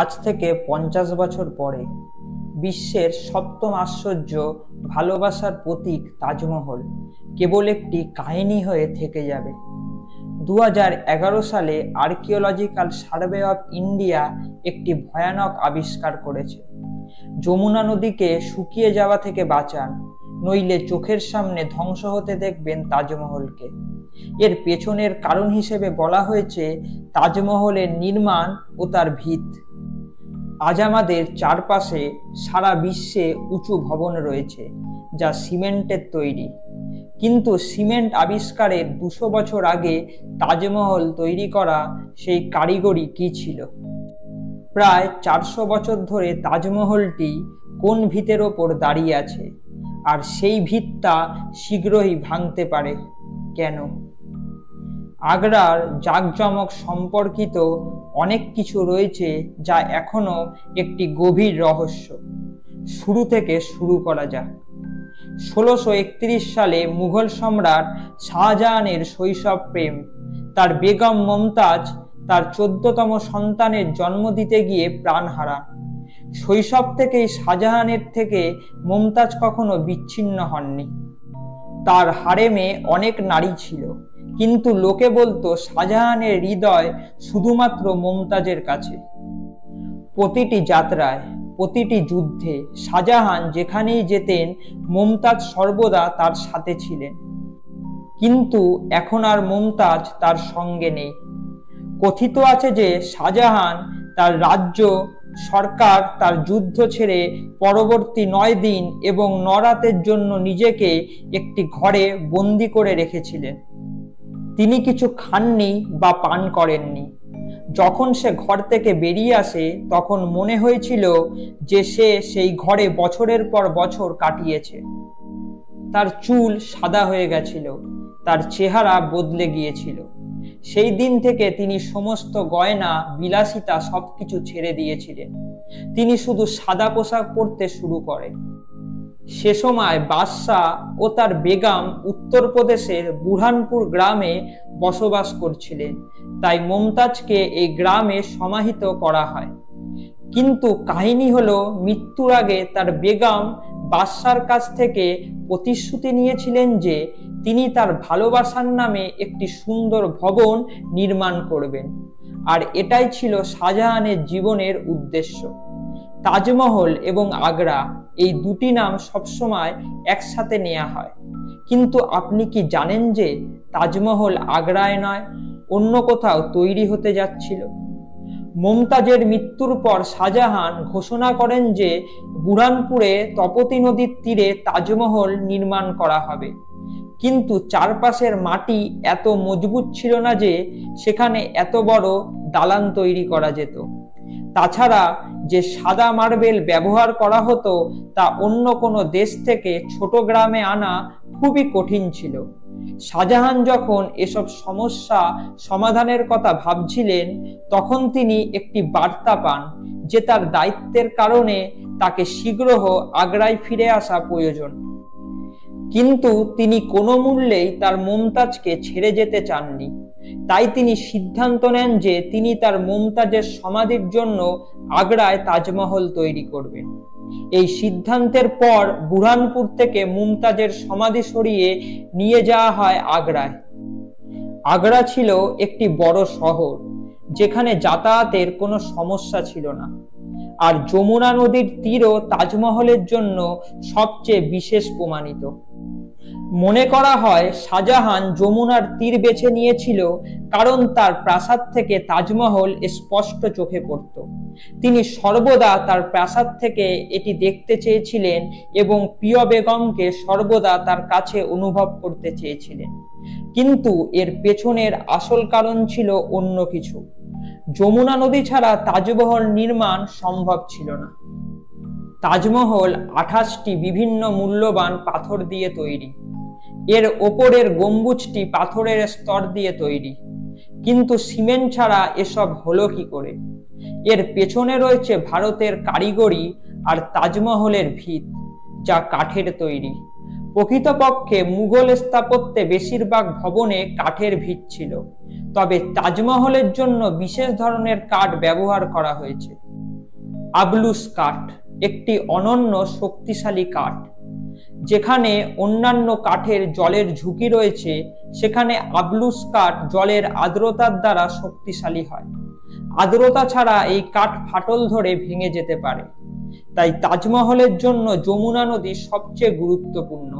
আজ থেকে 50 বছর পরে বিশ্বের সপ্তম আশ্চর্য ভালোবাসার প্রতীক তাজমহল কেবল একটি কাহিনী হয়ে থেকে যাবে। 2011 সালে আর্কিওলজিক্যাল সার্ভে অফ ইন্ডিয়া একটি ভয়ানক আবিষ্কার করেছে। যমুনা নদীকে শুকিয়ে যাওয়া থেকে বাঁচান, নইলে চোখের সামনে ধ্বংস হতে দেখবেন তাজমহলকে। এর পেছনের কারণ হিসেবে বলা হয়েছে তাজমহলের নির্মাণ ও তার ভিত। আজ আমাদের চারপাশে সারা বিশ্বে উঁচু ভবন রয়েছে যা সিমেন্টের তৈরি, কিন্তু সিমেন্ট আবিষ্কারের 200 বছর আগে তাজমহল তৈরি করা সেই কারিগরি কি ছিল? প্রায় 400 বছর ধরে তাজমহলটি কোন ভিতের ওপর দাঁড়িয়ে আছে, আর সেই ভিতটা শীঘ্রই ভাঙতে পারে কেন? আগ্রার জাঁকজমক সম্পর্কিত অনেক কিছু রয়েছে যা এখনো একটি গভীর রহস্য। শুরু থেকে শুরু করা যাক। 1631 সালে মুঘল সম্রাট শাহজাহানের শৈশব প্রেম। তার বেগম মমতাজ তার 14তম সন্তানের জন্ম দিতে গিয়ে প্রাণ হারান। শৈশব থেকেই শাহজাহানের থেকে মমতাজ কখনো বিচ্ছিন্ন হননি। তার হারেমে অনেক নারী ছিল, কিন্তু লোকে বলতো শাহজাহানের হৃদয় শুধুমাত্র মমতাজের কাছে। প্রতিটি যাত্রায়, প্রতিটি যুদ্ধে শাহজাহান যেখানেই যেতেন মমতাজ সর্বদা তার সাথে ছিলেন। কিন্তু এখন আর মমতাজ তার সঙ্গে নেই। কথিত আছে যে শাহজাহান তার রাজ্য, সরকার, তার যুদ্ধ ছেড়ে পরবর্তী 9 দিন এবং 9 রাতের জন্য নিজেকে একটি ঘরে বন্দি করে রেখেছিলেন। তিনি কিছু খাননি বা পান করেননি। যখন সে ঘর থেকে বেরিয়ে আসে তখন মনে হয়েছিল যে সে সেই ঘরে বছরের পর বছর কাটিয়েছে। তার চুল সাদা হয়ে গেছিল, তার চেহারা বদলে গিয়েছিল। সেই দিন থেকে তিনি সমস্ত গয়না, বিলাসিতা সবকিছু ছেড়ে দিয়েছিলেন। তিনি শুধু সাদা পোশাক পরতে শুরু করেন। সে সময় বাদশাহ ও তার বেগম উত্তরপ্রদেশের বুরহানপুর গ্রামে বসবাস করছিলেন, তাই মমতাজকে এই গ্রামে সমাহিত করা হয়। কিন্তু কাহিনী হলো, মৃত্যুর আগে তার বেগম বাদশার কাছ থেকে প্রতিশ্রুতি নিয়েছিলেন যে তিনি তার ভালোবাসার নামে একটি সুন্দর ভবন নির্মাণ করবেন, আর এটাই ছিল শাহজাহানের জীবনের উদ্দেশ্য। তাজমহল এবং আগ্রা, এই দুটি নাম সবসময় একসাথে নেওয়া হয়, কিন্তু আপনি কি জানেন যে তাজমহল আগ্রায় নয়, অন্য কোথাও তৈরি হতে যাচ্ছিল? মমতাজের মৃত্যুর পর শাহজাহান ঘোষণা করেন যে বুরহানপুরে তপতী নদীর তীরে তাজমহল নির্মাণ করা হবে, কিন্তু চারপাশের মাটি এত মজবুত ছিল না যে সেখানে এত বড় দালান তৈরি করা যেত। তাছাড়া যে সাদা মার্বেল ব্যবহার করা হতো তা অন্য কোনো দেশ থেকে ছোট গ্রামে আনা খুবই কঠিন ছিল। শাহজাহান যখন এসব সমস্যা সমাধানের কথা ভাবছিলেন, তখন তিনি একটি বার্তা পান যে তার দায়িত্বের কারণে তাকে শীঘ্র আগ্রায় ফিরে আসা প্রয়োজন। কিন্তু তিনি কোনো মূল্যেই তার মমতাজকে ছেড়ে যেতে চাননি। তাই তিনি সিদ্ধান্ত নেন যে তিনি তার মমতাজের সমাধির জন্য আগ্রায় তাজমহল তৈরি করবেন। এই সিদ্ধান্তের পর বুরহানপুর থেকে মমতাজের সমাধি সরিয়ে নিয়ে যাওয়া হয় আগ্রায়। আগ্রা ছিল একটি বড় শহর যেখানে যাতায়াতের কোনো সমস্যা ছিল না, আর যমুনা নদীর তীরও তাজমহলের জন্য সবচেয়ে বিশেষ প্রমাণিত। মনে করা হয় শাহজাহান যমুনার তীর বেছে নিয়েছিল কারণ তার প্রাসাদ থেকে তাজমহল স্পষ্ট চোখে পড়ত। তিনি সর্বদা তার প্রাসাদ থেকে এটি দেখতে চেয়েছিলেন এবং প্রিয় বেগমকে সর্বদা তার কাছে অনুভব করতে চেয়েছিলেন। কিন্তু এর পেছনের আসল কারণ ছিল অন্য কিছু। যমুনা নদী ছাড়া তাজমহল নির্মাণ সম্ভব ছিল না। তাজমহল 28টি বিভিন্ন মূল্যবান পাথর দিয়ে তৈরি। এর ওপরের গম্বুজটি পাথরের স্তর দিয়ে তৈরি। কিন্তু সিমেন্ট ছাড়া এসব হলো কি করে? এর পেছনে রয়েছে ভারতের কারিগরি আর তাজমহলের ভিত, যা কাঠের তৈরি। প্রকৃতপক্ষে মুঘল স্থাপত্যে বেশিরভাগ ভবনে কাঠের ভিত ছিল, তবে তাজমহলের জন্য বিশেষ ধরনের কাঠ ব্যবহার করা হয়েছে। আবলুস কাঠ একটি অনন্য শক্তিশালী কাঠ। যেখানে অন্যান্য কাঠের জলের ঝুঁকি রয়েছে, সেখানে আবলুস কাঠ জলের আর্দ্রতার দ্বারা শক্তিশালী হয়। আর্দ্রতা ছাড়া এই কাঠ ফাটল ধরে ভেঙে যেতে পারে। তাই তাজমহলের জন্য যমুনা নদী সবচেয়ে গুরুত্বপূর্ণ,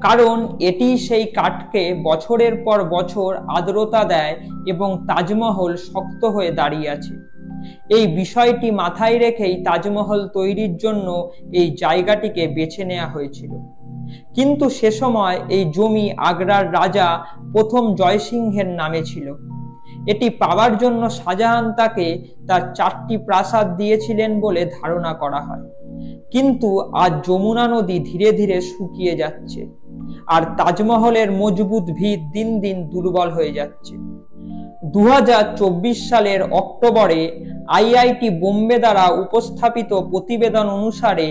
কারণ এটি সেই কাঠকে বছরের পর বছর আর্দ্রতা দেয় এবং তাজমহল শক্ত হয়ে দাঁড়িয়ে আছে। এই বিষয়টি মাথায় রেখেই তাজমহল তৈরির জন্য এই জায়গাটিকে বেছে নেওয়া হয়েছিল। কিন্তু সে সময় এই জমি আগ্রার রাজা প্রথম জয়সিংহের নামে ছিল। এটি পাওয়ার জন্য শাহজাহান তাকে তার 4টি প্রাসাদ দিয়েছিলেন বলে ধারণা করা হয়। কিন্তু আজ যমুনা নদী ধীরে ধীরে শুকিয়ে যাচ্ছে, আর তাজমহলের মজবুত ভিত দিন দিন দুর্বল হয়ে যাচ্ছে। 2024 সালের অক্টোবরে আইআইটি বোম্বে দ্বারা উপস্থাপিত প্রতিবেদন অনুসারে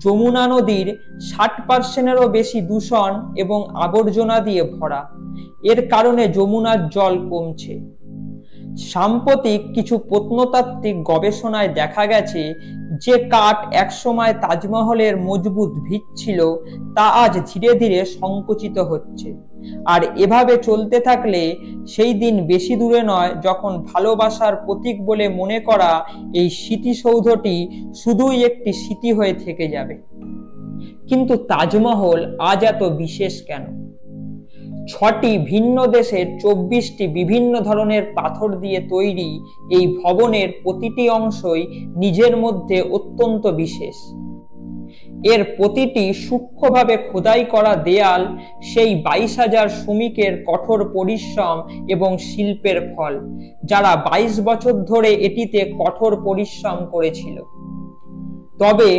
যমুনা নদীর 60%-এরও বেশি দূষণ এবং আবর্জনা দিয়ে ভরা। এর কারণে যমুনার জল কমছে। সাম্প্রতিক কিছু প্রত্নতাত্ত্বিক গবেষণায় দেখা গেছে যে কাঠ একসময় তাজমহলের মজবুত ভিত ছিল, তা আজ ধীরে ধীরে সংকুচিত হচ্ছে। আর এভাবে চলতে থাকলে সেই দিন বেশি দূরে নয় যখন ভালোবাসার প্রতীক বলে মনে করা এই স্মৃতিসৌধটি শুধুই একটি স্মৃতি হয়ে থেকে যাবে। কিন্তু তাজমহল আজ এত বিশেষ কেন? 6টি ভিন্ন দেশের 24টি বিভিন্ন ধরনের পাথর দিয়ে তৈরি এই ভবনের প্রতিটি অংশই নিজের মধ্যে অত্যন্ত বিশেষ। এর প্রতিটি সূক্ষ্মভাবে খোদাই করা দেয়াল সেই 22,000 শ্রমিকের কঠোর পরিশ্রম এবং শিল্পের ফল, যারা 22 বছর ধরে এটিতে কঠোর পরিশ্রম করেছিল। তবে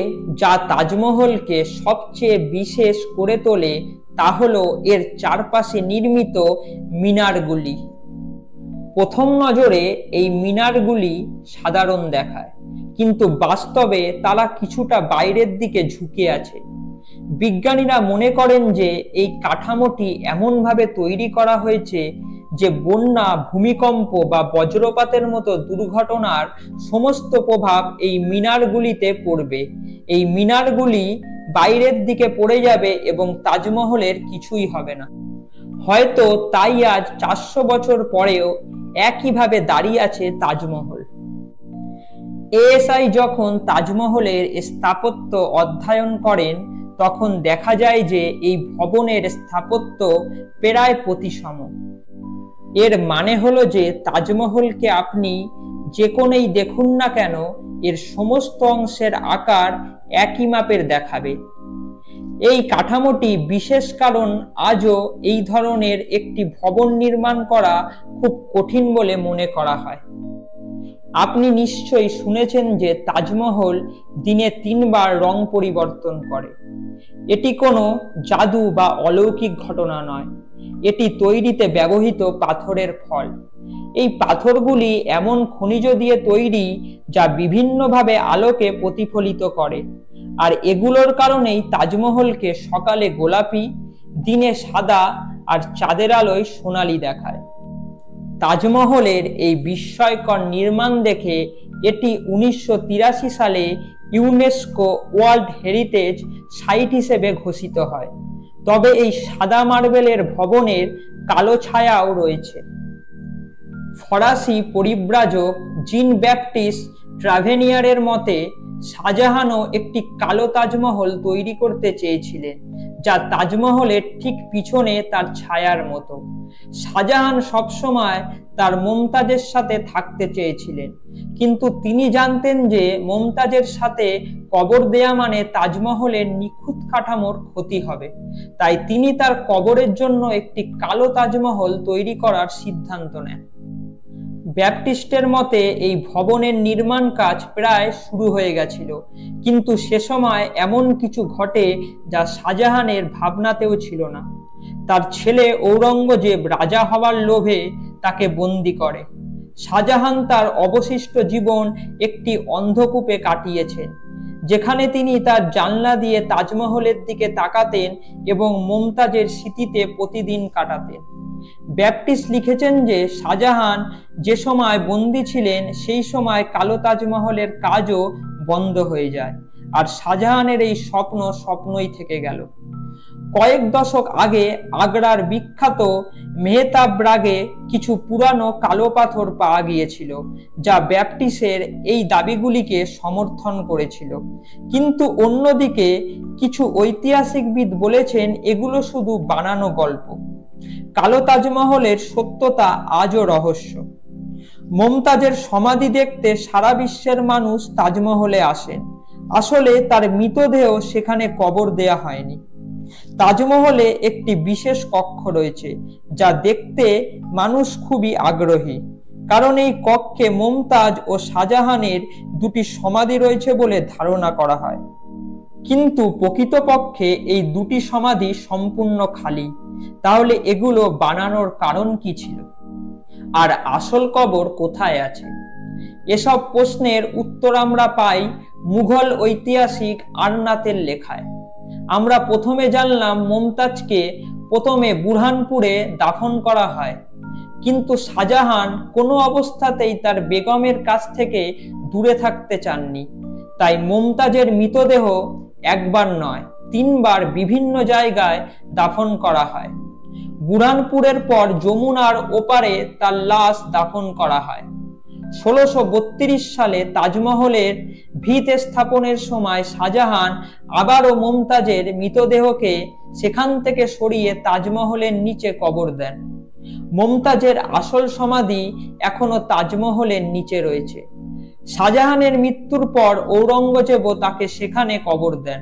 যা তাজমহলকে সবচেয়ে বিশেষ করে তোলে তা হলো এর চারপাশে নির্মিত মিনারগুলি। প্রথম নজরে এই মিনারগুলি সাধারণ দেখায়, কিন্তু বাস্তবে তারা কিছুটা বাইরের দিকে ঝুঁকে আছে। বিজ্ঞানীরা মনে করেন যে এই কাঠামোটি এমনভাবে তৈরি করা হয়েছে যে বন্যা, ভূমিকম্প বা বজ্রপাতের মতো দুর্ঘটনার সমস্ত প্রভাব এই মিনারগুলিতে পড়বে। এই মিনারগুলি বাইরের দিকে পড়ে যাবে এবং তাজমহলের কিছুই হবে না। হয়তো তাই আজ 400 বছর পরেও একইভাবে দাঁড়িয়ে আছে তাজমহল। এএসআই যখন তাজমহলের স্থাপত্য অধ্যয়ন করেন, তখন দেখা যায় যে এই ভবনের স্থাপত্য প্রায় প্রতিসম। এর মানে হলো যে তাজমহলকে আপনি যে কোনোই দেখুন না কেন, এর সমস্ত অংশের আকার একই মাপের দেখাবে। এই কাঠামোটি বিশেষ, কারণ আজও এই ধরনের একটি ভবন নির্মাণ করা খুব কঠিন বলে মনে করা হয়। আপনি নিশ্চয়ই শুনেছেন যে তাজমহল দিনে 3 বার রং পরিবর্তন করে। এটি কোনো জাদু বা অলৌকিক ঘটনা নয়, এটি তৈরিতে ব্যবহৃত পাথরের ফল। এই পাথরগুলি এমন খনিজ দিয়ে তৈরি যা বিভিন্নভাবে আলোকে প্রতিফলিত করে, আর এগুলোর কারণেই তাজমহলকে সকালে গোলাপি, দিনে সাদা আর চাঁদের আলোয় সোনালি দেখায়। তাজমহলের এই বিস্ময়কর নির্মাণ দেখে এটি 1983 সালে ইউনেস্কো ওয়ার্ল্ড হেরিটেজ সাইট হিসেবে ঘোষিত হয়। তবে এই সাদা মার্বেলের ভবনের কালো ছায়াও রয়েছে। ফরাসি পরিব্রাজক জিন ব্যাপটিস্ট ট্রাভেনিয়ারের মতে শাহজাহানও একটি কালো তাজমহল তৈরি করতে চেয়েছিলেন, যা তাজমহলের ঠিক পিছনে তার ছায়ার মতো। শাহজাহান সবসময় তার মমতাজের সাথে থাকতে চেয়েছিলেন, কিন্তু তিনি জানতেন যে মমতাজের সাথে কবর দেয়া মানে তাজমহলের নিখুঁত কাঠামোর ক্ষতি হবে। তাই তিনি তার কবরের জন্য একটি কালো তাজমহল তৈরি করার সিদ্ধান্ত নেন। ব্যাপটিস্টের মতে এই ভবনের নির্মাণ কাজ প্রায় শুরু হয়ে গেছিল, কিন্তু সে সময় এমন কিছু ঘটে যা শাহজাহানের ভাবনাতেও ছিল না। তার ছেলে ঔরঙ্গজেব রাজা হওয়ার লোভে তাকে বন্দী করে। শাহজাহান তার অবশিষ্ট জীবন একটি অন্ধকূপে কাটিয়েছেন, যেখানে তিনি তার জানলা দিয়ে তাজমহলের দিকে তাকাতেন এবং মমতাজের স্মৃতিতে প্রতিদিন কাটাতেন। ব্যাপটিস্ট লিখেছেন যে শাহজাহান যে সময় বন্দী ছিলেন সেই সময় কালো তাজমহলের কাজও বন্ধ হয়ে যায়, আর শাহজাহানের এই স্বপ্ন স্বপ্নই থেকে গেল। কয়েক দশক আগে আগ্রার বিখ্যাত মেহতাবরাগে কিছু পুরানো কালো পাথর পাওয়া গিয়েছিল, যা ব্যাপটিসের এই দাবিগুলিকে সমর্থন করেছিল। কিন্তু অন্যদিকে কিছু ঐতিহাসিকবিদ বলেছেন এগুলো শুধু বানানো গল্প। কালো তাজমহলের সত্যতা আজও রহস্য। মমতাজের সমাধি দেখতে সারা বিশ্বের মানুষ তাজমহলে আসেন। আসলে তার মৃতদেহ সেখানে কবর দেয়া হয়নি। তাজমহলে একটি বিশেষ কক্ষ রয়েছে, যা দেখতে মানুষ খুবই আগ্রহী, কারণ এই কক্ষে মুমতাজ ও শাহজাহানের দুটি সমাধি রয়েছে বলে ধারণা করা হয়। কিন্তু প্রকৃতপক্ষে এই দুটি সমাধি সম্পূর্ণ খালি। তাহলে এগুলো বানানোর কারণ কি ছিল? আর আসল কবর কোথায় আছে? এসব প্রশ্নের উত্তর আমরা পাই মুঘল ঐতিহাসিক আরনাতের লেখায়। আমরা প্রথমে জানলাম মুমতাজকে প্রথমে বুরহানপুরে দাফন করা হয়, কিন্তু শাহজাহান কোনো অবস্থাতেই তার বেগমের কাছ থেকে দূরে থাকতে চাননি। তাই মুমতাজের মৃতদেহ একবার নয়, 3 বার বিভিন্ন জায়গায় দাফন করা হয়। বুরহানপুরের পর যমুনার ওপারে তার লাশ দাফন করা হয়। 1632 সালে তাজমহলের ভিত স্থাপনের সময় শাহজাহান আবারও মুমতাজের মৃতদেহকে সেখান থেকে সরিয়ে তাজমহলের নিচে কবর দেন। মুমতাজের আসল সমাধি এখনো তাজমহলের নিচে রয়েছে। শাহজাহানের মৃত্যুর পর ঔরঙ্গজেবও তাকে সেখানে কবর দেন।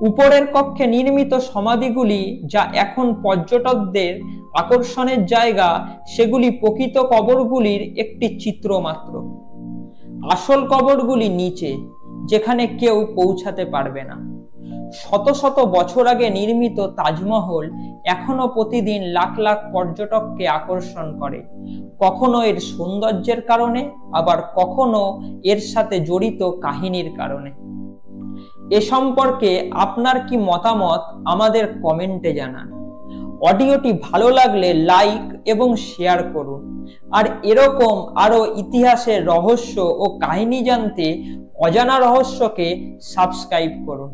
উপরের কক্ষে নির্মিত সমাধিগুলি, যা এখন পর্যটকদের আকর্ষণের জায়গা, সেগুলি প্রকৃত কবরগুলির একটি চিত্র মাত্র। আসল কবরগুলি নিচে, যেখানে কেউ পৌঁছাতে পারবে না। শত শত বছর আগে নির্মিত তাজমহল এখনো প্রতিদিন লাখ লাখ পর্যটককে আকর্ষণ করে, কখনো এর সৌন্দর্যের কারণে, আবার কখনো এর সাথে জড়িত কাহিনীর কারণে। এ সম্পর্কে আপনার কি মতামত আমাদের কমেন্টে জানান। অডিওটি ভালো লাগলে লাইক এবং শেয়ার করুন। আর এরকম আরো ইতিহাসের রহস্য ও কাহিনী জানতে অজানা রহস্যকে সাবস্ক্রাইব করুন।